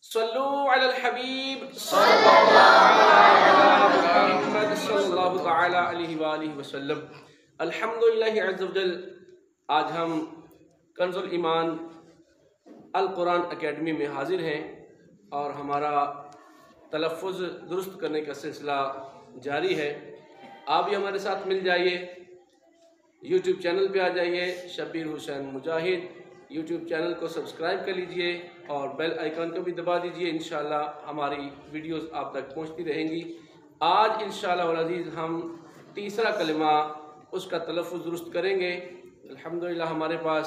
صلو علی الحبیب صلی اللہ علی محمد صلی اللہ تعالی علیہ وآلہ وسلم۔ الحمدللہ عز و جل، آج ہم کنز الایمان القرآن اکیڈمی میں حاضر ہیں اور ہمارا تلفظ درست کرنے کا سلسلہ جاری ہے۔ آپ بھی ہمارے ساتھ مل جائیے، یوٹیوب چینل پہ آ جائیے، شبیر حسین مجاہد یوٹیوب چینل کو سبسکرائب کر لیجئے اور بیل آئیکن کو بھی دبا دیجئے۔ انشاءاللہ ہماری ویڈیوز آپ تک پہنچتی رہیں گی۔ آج انشاءاللہ العزیز ہم تیسرا کلمہ اس کا تلفظ درست کریں گے۔ الحمدللہ ہمارے پاس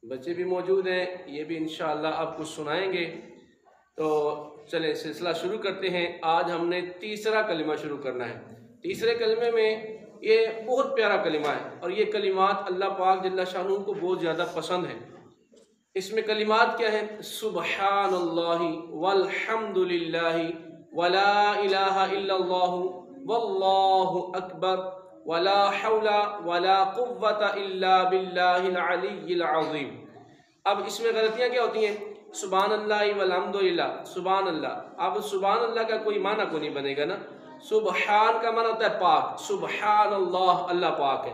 بچے بھی موجود ہیں، یہ بھی انشاءاللہ آپ کو سنائیں گے۔ تو چلیں سلسلہ شروع کرتے ہیں۔ آج ہم نے تیسرا کلمہ شروع کرنا ہے۔ تیسرے کلمے میں یہ بہت پیارا کلمہ ہے اور یہ کلمات اللہ پاک جل شانہ کو بہت زیادہ پسند ہیں۔ اس میں کلمات کیا ہیں؟ سبحان اللہ والحمد للہ ولا الہ الا اللہ واللہ اکبر ولا حول ولا قوت الا باللہ العلی العظیم۔ اب اس میں غلطیاں کیا ہوتی ہیں؟ سبحان اللہ والحمد للہ، سبحان اللہ، اب سبحان اللہ کا کوئی معنی کو نہیں بنے گا نا۔ سبحان کا معنی ہوتا ہے پاک، سبحان اللہ، اللہ پاک ہے۔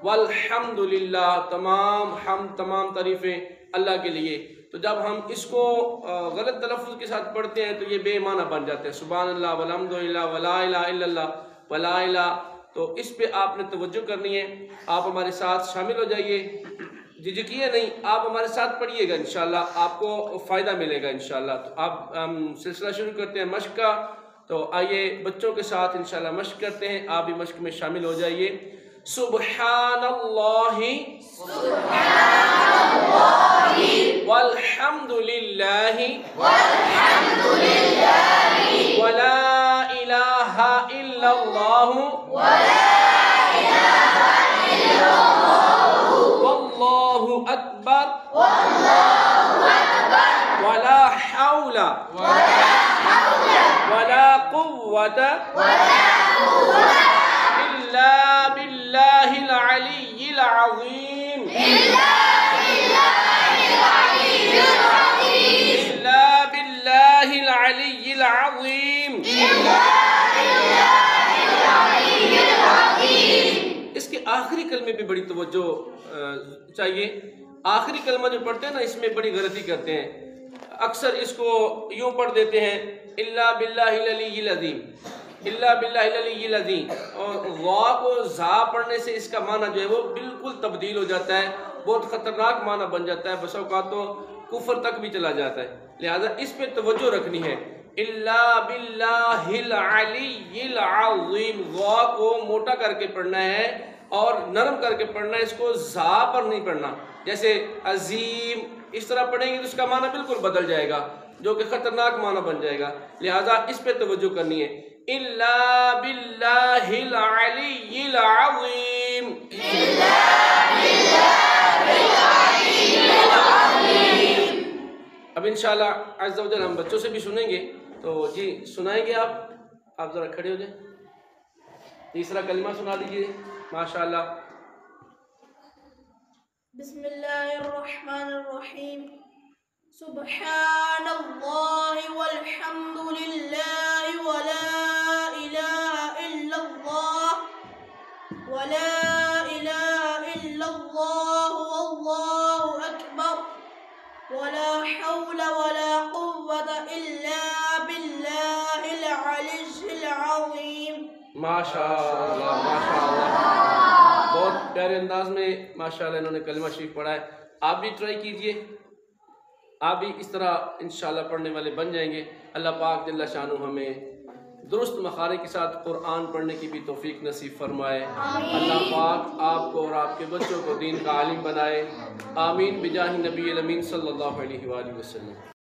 والحمد للہ، تمام حمد، تمام تعریفیں اللہ کے لیے۔ تو جب ہم اس کو غلط تلفظ کے ساتھ پڑھتے ہیں تو یہ بے معنی بن جاتے ہیں۔ سبحان اللہ والحمد للہ ولا الہ الا اللہ ولا الہ، تو اس پہ آپ نے توجہ کرنی ہے۔ آپ ہمارے ساتھ شامل ہو جائیے، جھجکیے نہیں، آپ ہمارے ساتھ پڑھیے گا، انشاءاللہ آپ کو فائدہ ملے گا انشاءاللہ۔ تو اب ہم سلسلہ شروع کرتے ہیں مشق کا۔ تو آئیے بچوں کے ساتھ انشاءاللہ مشق کرتے ہیں، آپ بھی مشق میں شامل ہو جائیے۔ سبحان اللہ والحمد للہ ولا الہ الا اللہ واللہ اکبر ولا حول ولا قوت الا باللہ العلی العظیم۔ الا باللہ العلی العظیم۔ اس کے آخری کلمے پہ بڑی توجہ چاہیے۔ آخری کلمہ جو پڑھتے ہیں نا، اس میں بڑی غلطی کرتے ہیں۔ اکثر اس کو یوں پڑھ دیتے ہیں الا باللہ العلی العظیم، الا باللہ العلی العظیم، اور وا کو زا پڑھنے سے اس کا معنی جو ہے وہ بالکل تبدیل ہو جاتا ہے، بہت خطرناک معنی بن جاتا ہے، بسا اوقات تو کفر تک بھی چلا جاتا ہے۔ لہذا اس پہ توجہ رکھنی ہے۔ الا باللہ العلی العظیم، وا کو موٹا کر کے پڑھنا ہے اور نرم کر کے پڑھنا ہے، اس کو زا پر نہیں پڑھنا۔ جیسے عظیم اس طرح پڑھیں گے تو اس کا معنی بالکل بدل جائے گا، جو کہ خطرناک معنی بن جائے گا۔ لہذا اس پہ توجہ کرنی ہے۔ الا باللہ العلی العظیم، اب انشاءاللہ عز و جل ہم بچوں سے بھی سنیں گے۔ تو جی سنائیں گے آپ ذرا کھڑے ہو جائیں، تیسرا کلمہ سنا دیجئے ماشاءاللہ۔ بسم اللہ الرحمن الرحیم۔ سبحان اللہ والحمد للہ ولا الہ الا اللہ ولا الہ الا اللہ واللہ اکبر ولا حول ولا قوت الا باللہ العلی العظیم۔ ماشاءاللہ ماشاءاللہ، بہت پیارے انداز میں ماشاءاللہ انہوں نے کلمہ شریف پڑھا ہے۔ آپ بھی ٹرائی کیجئے، آپ بھی اس طرح انشاءاللہ پڑھنے والے بن جائیں گے۔ اللہ پاک جل شانہ ہمیں درست مخارج کے ساتھ قرآن پڑھنے کی بھی توفیق نصیب فرمائے۔ اللہ پاک آپ کو اور آپ کے بچوں کو دین کا عالم بنائے۔ آمین بجاہ نبی الامین صلی اللہ علیہ وآلہ وسلم۔